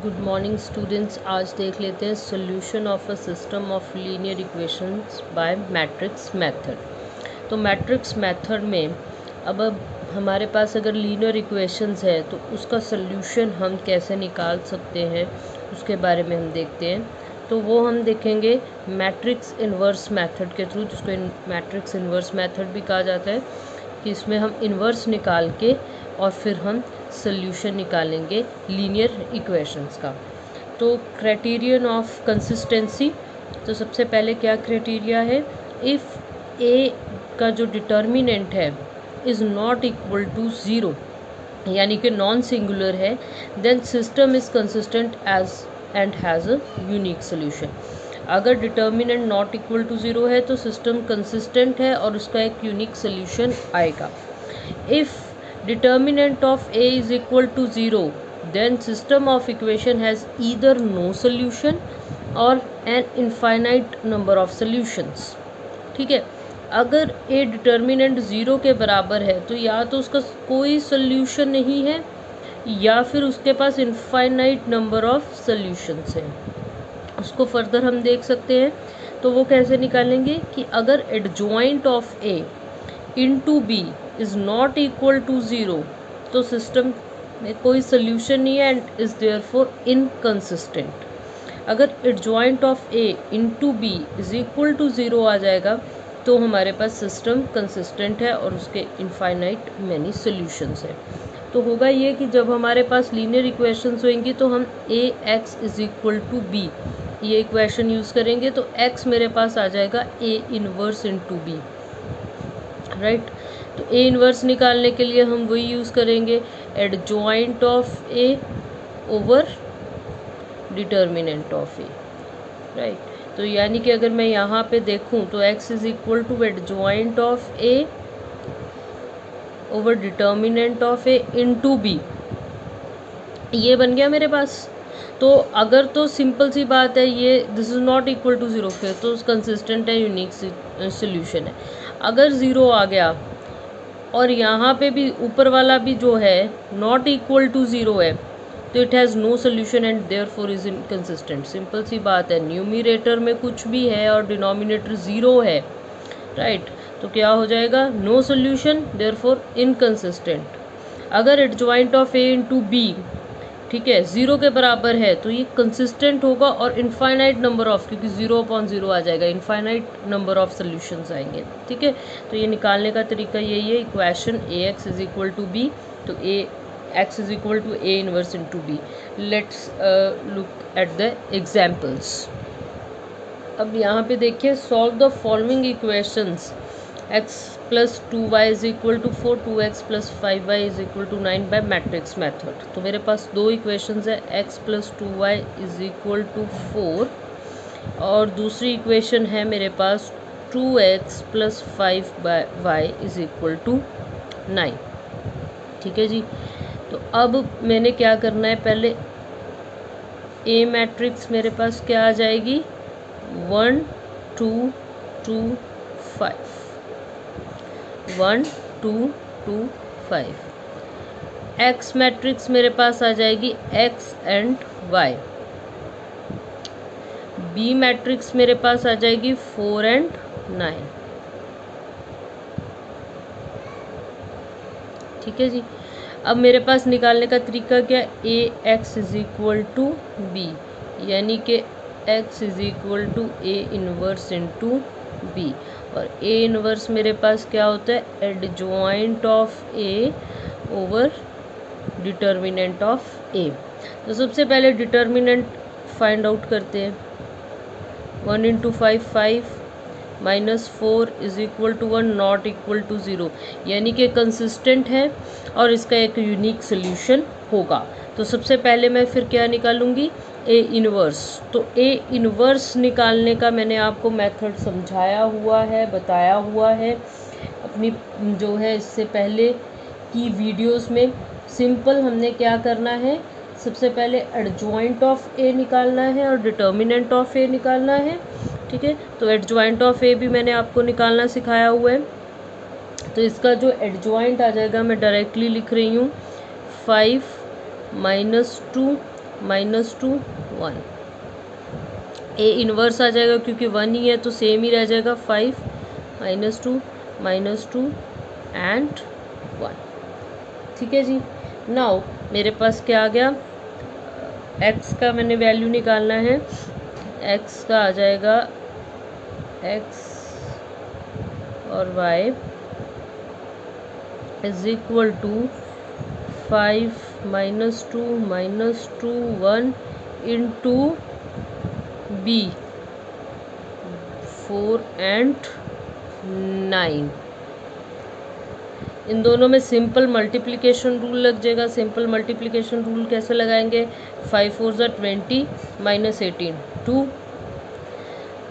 Good morning students. आज देख लेते हैं solution of a system of linear equations bye matrix method. तो मैट्रिक्स मेथड में अब हमारे पास अगर लीनियर इक्वेशंस है तो उसका सॉल्यूशन हम कैसे निकाल सकते हैं उसके बारे में हम देखते हैं। तो वो हम देखेंगे मैट्रिक्स इन्वर्स मेथड के थ्रू, जिसको मैट्रिक्स इन्वर्स मेथड भी कहा जाता है, कि इसमें हम इन्वर्स निकाल के और फिर हम सॉल्यूशन निकालेंगे लीनियर इक्वेशंस का। तो क्राइटेरियन ऑफ कंसिस्टेंसी, तो सबसे पहले क्या क्राइटेरिया है, इफ़ ए का जो डिटर्मिनेंट है is not equal to zero, यानी कि नॉन सिंगुलर है, then system is consistent as and has a unique solution. अगर determinant not equal to zero है तो सिस्टम कंसिस्टेंट है और उसका एक यूनिक सोल्यूशन आएगा। If determinant of a is equal to 0, then system of equation has either no solution or an infinite number of solutions। ठीक है, अगर a डिटर्मिनेंट 0 के बराबर है तो या तो उसका कोई सोल्यूशन नहीं है या फिर उसके पास इनफाइनाइट नंबर ऑफ सोल्यूशंस हैं। उसको फर्दर हम देख सकते हैं। तो वो कैसे निकालेंगे कि अगर adjoint of a into B is not equal to zero तो सिस्टम में कोई सोल्यूशन नहीं है एंड इज़ देयरफॉर इनकंसिस्टेंट। अगर adjoint of A into B is equal to zero आ जाएगा तो हमारे पास सिस्टम कंसिस्टेंट है और उसके इनफाइनाइट मैनी सोल्यूशंस है। तो होगा ये कि जब हमारे पास लीनियर इक्वेशंस होंगी तो हम A X is equal to B ये इक्वेशन यूज़ करेंगे, तो एक्स मेरे पास आ जाएगा A inverse into B, right. तो ए इन्वर्स निकालने के लिए हम वही यूज़ करेंगे, adjoint of A over determinant of A, right. तो यानी कि अगर मैं यहाँ पे देखूँ तो x is equal to adjoint of A over determinant of A into B, ये बन गया मेरे पास। तो अगर तो सिंपल सी बात है, ये this is not equal to zero, फिर तो कंसिस्टेंट है, यूनिक सोल्यूशन है। अगर ज़ीरो आ गया और यहाँ पे भी ऊपर वाला भी जो है नॉट इक्वल टू ज़ीरो है तो it has no solution and therefore is inconsistent. Simple सी बात है, न्यूमरेटर में कुछ भी है और डिनोमिनेटर ज़ीरो है, राइट। तो क्या हो जाएगा, नो सोल्यूशन, देयरफॉर इनकंसिस्टेंट। अगर adjoint of A into B, ठीक है, ज़ीरो के बराबर है तो ये कंसिस्टेंट होगा और इनफाइनाइट नंबर ऑफ, क्योंकि ज़ीरो अपॉन ज़ीरो आ जाएगा, इनफाइनाइट नंबर ऑफ सोल्यूशंस आएंगे, ठीक है। तो ये निकालने का तरीका यही है, equation A X is equal to B, तो A X is equal to A inverse into B. Let's look at the examples. अब यहाँ पे देखिए, solve the following equations, x plus 2y is equal to 4, 2x plus 5y is equal to 9 by matrix method. तो मेरे पास दो equations है, x plus 2y is equal to 4 और दूसरी इक्वेशन है मेरे पास 2x plus 5y is equal to 9, ठीक है जी। तो अब मैंने क्या करना है, पहले ए मैट्रिक्स मेरे पास क्या आ जाएगी, 1 2 2 5, 1 2 2 5। एक्स मैट्रिक्स मेरे पास आ जाएगी x and y. B matrix मेरे पास आ जाएगी 4 एंड 9, ठीक है जी। अब मेरे पास निकालने का तरीका क्या है, A X is equal to B, यानी कि X is equal to A inverse into B, और ए इनवर्स मेरे पास क्या होता है, adjoint of A over determinant of A. तो सबसे पहले डिटर्मिनेंट फाइंड आउट करते हैं। 1 into 5 5 minus 4 is equal to 1 not equal to 0, यानी कि कंसिस्टेंट है और इसका एक यूनिक सोल्यूशन होगा। तो सबसे पहले मैं फिर क्या निकालूंगी, ए इनवर्स। तो ए इनवर्स निकालने का मैंने आपको मेथड समझाया हुआ है, बताया हुआ है अपनी जो है इससे पहले की वीडियोस में। सिंपल हमने क्या करना है, सबसे पहले एडजॉइंट ऑफ ए निकालना है और डिटर्मिनेंट ऑफ ए निकालना है, ठीक है। तो एडजॉइंट ऑफ ए भी मैंने आपको निकालना सिखाया हुआ है। तो इसका जो एडजॉइंट आ जाएगा मैं डायरेक्टली लिख रही हूँ, 5 माइनस 2 -2 1। ए इन्वर्स आ जाएगा क्योंकि 1 ही है तो सेम ही रह जाएगा 5 -2 एंड 1। ठीक है जी। नाउ मेरे पास क्या आ गया, x का मैंने वैल्यू निकालना है। x का आ जाएगा x और y is equal to 5 -2 1 into b 4 and 9। इन दोनों में सिंपल मल्टीप्लिकेशन रूल लग जाएगा। सिंपल मल्टीप्लिकेशन रूल कैसे लगाएंगे, 5 4 ज़ा 20 -18 2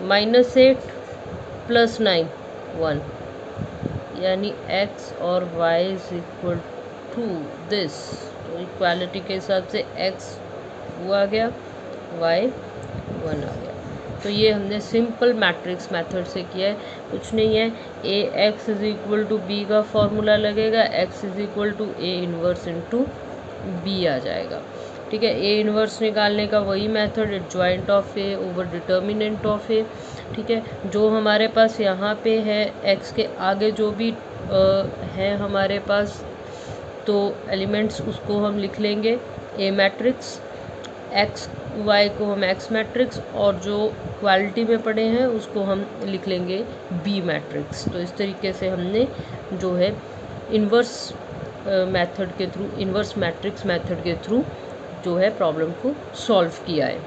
-8 + 9 1, यानी x और y is equal to this. तो इक्वालिटी के हिसाब से x 2 आ गया, y 1 आ गया। तो ये हमने सिंपल मैट्रिक्स मेथड से किया है, कुछ नहीं है। A X is equal to B का फॉर्मूला लगेगा, x is equal to A inverse into B आ जाएगा। ठीक है, ए इन्वर्स निकालने का वही method, adjoint of A over determinant of A. ठीक है, जो हमारे पास यहाँ पे है x के आगे जो भी है हमारे पास तो एलिमेंट्स, उसको हम लिख लेंगे ए मैट्रिक्स, एक्स वाई को हम एक्स मैट्रिक्स, और जो क्वालिटी में पड़े हैं उसको हम लिख लेंगे बी मैट्रिक्स। तो इस तरीके से हमने जो है इन्वर्स मेथड के थ्रू, इन्वर्स मैट्रिक्स मेथड के थ्रू जो है प्रॉब्लम को सॉल्व किया है।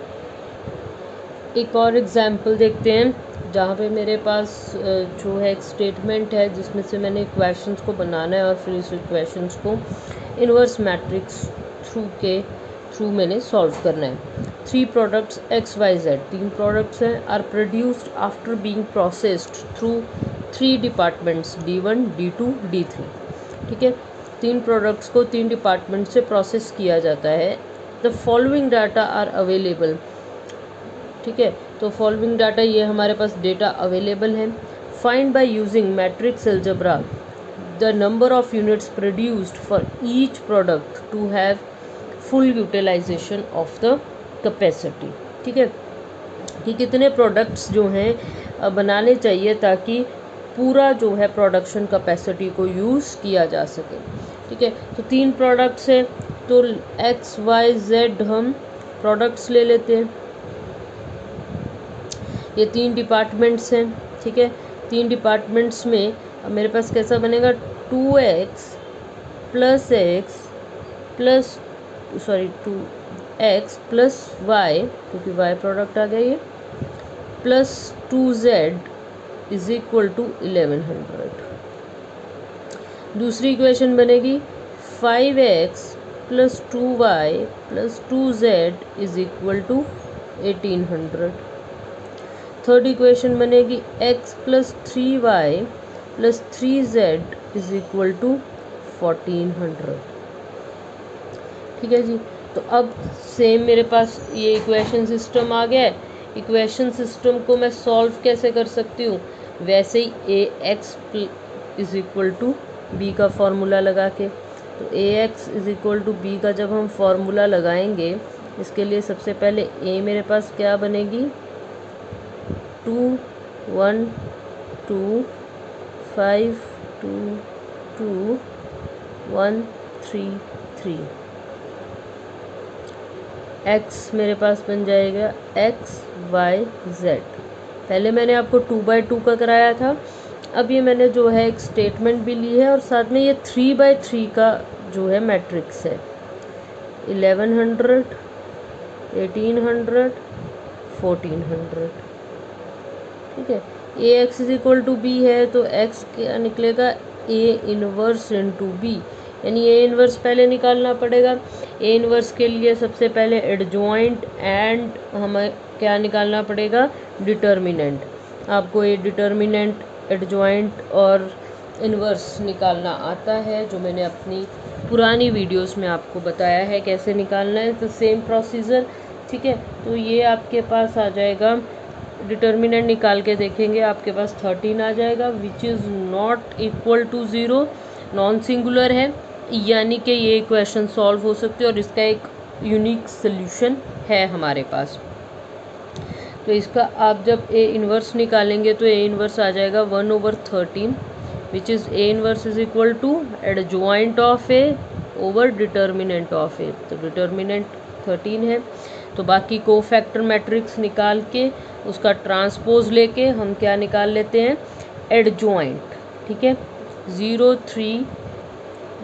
एक और एग्जांपल देखते हैं जहाँ पे मेरे पास जो है एक स्टेटमेंट है जिसमें से मैंने इक्वेशंस को बनाना है और फिर इस इक्वेशंस को इन्वर्स मैट्रिक्स थ्रू मैंने सॉल्व करना है। 3 products X Y Z, 3 products हैं, are produced after being processed through 3 departments D1 D2 D3। ठीक है, 3 प्रोडक्ट्स को 3 डिपार्टमेंट से प्रोसेस किया जाता है। The following data are available. ठीक है, तो फॉलोइंग डाटा, ये हमारे पास डेटा अवेलेबल है। Find by using matrix algebra the number of units produced for each product to have full utilization of the capacity. ठीक है, कि कितने प्रोडक्ट्स जो हैं बनाने चाहिए ताकि पूरा जो है प्रोडक्शन कैपेसिटी को यूज़ किया जा सके। ठीक है, तो 3 प्रोडक्ट्स हैं, तो एक्स वाई जेड हम प्रोडक्ट्स ले लेते हैं। ये 3 डिपार्टमेंट्स हैं। ठीक है, 3 डिपार्टमेंट्स में अब मेरे पास कैसा बनेगा, 2x प्लस y, क्योंकि y प्रोडक्ट आ गया ये, plus 2z is equal to 1100। दूसरी इक्वेशन बनेगी 5x plus 2y plus 2z is equal to 1800। Third equation बनेगी x plus 3y plus 3z is equal to 1400। ठीक है जी, तो अब सेम मेरे पास ये इक्वेशन सिस्टम आ गया है। इक्वेशन सिस्टम को मैं सॉल्व कैसे कर सकती हूँ, वैसे ही A X is equal to B का फॉर्मूला लगा के। तो A X is equal to B का जब हम फॉर्मूला लगाएंगे, इसके लिए सबसे पहले ए मेरे पास क्या बनेगी, 2 1 2 5 2 2 1 3 3। x मेरे पास बन जाएगा x y z। पहले मैंने आपको 2/2 का कराया था, अब ये मैंने जो है एक स्टेटमेंट भी ली है और साथ में ये 3/3 का जो है मैट्रिक्स है। 1100 1800 1400। ठीक है, A X is equal to B है तो x क्या निकलेगा, ए इनवर्स इंटू बी, यानी ए इनवर्स पहले निकालना पड़ेगा। ए इनवर्स के लिए सबसे पहले एडजॉइंट एंड हमें क्या निकालना पड़ेगा, डिटर्मिनेंट। आपको ये डिटर्मिनेंट, एडजॉइंट और इनवर्स निकालना आता है, जो मैंने अपनी पुरानी वीडियोस में आपको बताया है कैसे निकालना है। तो सेम प्रोसीजर। ठीक है, तो ये आपके पास आ जाएगा, डिटर्मिनेंट निकाल के देखेंगे आपके पास 13 आ जाएगा, which is not equal to 0, non singular है, यानी कि ये इक्वेशन सॉल्व हो सकती है। और इसका एक यूनिक सोल्यूशन है हमारे पास। तो इसका आप जब ए इन्वर्स निकालेंगे तो ए इन्वर्स आ जाएगा 1/13 which is A inverse is equal to adjoint of A over determinant of A. तो डिटर्मिनेंट 13 है, तो बाकी को फैक्टर मैट्रिक्स निकाल के उसका ट्रांसपोज लेके हम क्या निकाल लेते हैं, एडजॉइंट। ठीक है, 0 3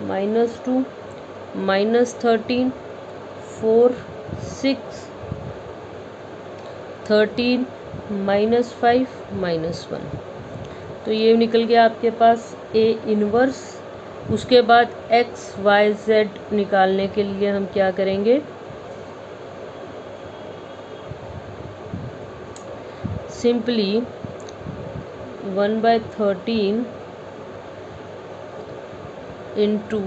-2 -13 4 6 13 -5 -1। तो ये निकल गया आपके पास ए इन्वर्स। उसके बाद एक्स वाई जेड निकालने के लिए हम क्या करेंगे, सिंपली 1/13 इंटू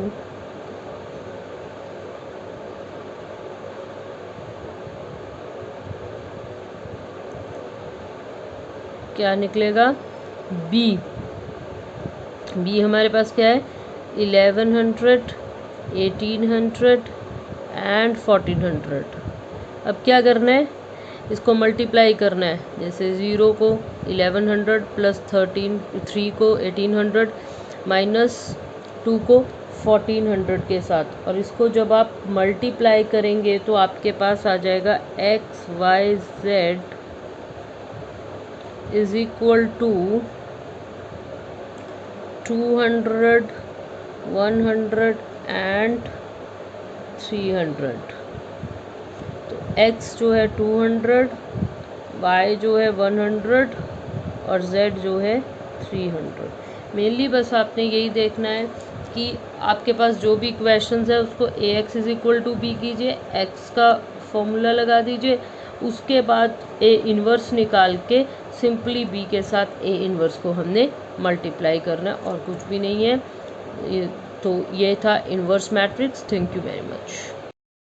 क्या निकलेगा, बी। बी हमारे पास क्या है, 1100 1800 एंड 1400। अब क्या करना है, इसको मल्टीप्लाई करना है। जैसे 0 को 1100 प्लस 3 को 1800 -2 को 1400 के साथ, और इसको जब आप मल्टीप्लाई करेंगे तो आपके पास आ जाएगा x Y z is equal to 200 100 and 300। तो x जो है 200, y जो है 100 और z जो है 300। मेनली बस आपने यही देखना है कि आपके पास जो भी इक्वेशंस है उसको ax is equal to B कीजिए, x का फॉर्मूला लगा दीजिए, उसके बाद ए इन्वर्स निकाल के सिंपली बी के साथ ए इन्वर्स को हमने मल्टीप्लाई करना और कुछ भी नहीं है। तो ये था inverse matrix. Thank you very much.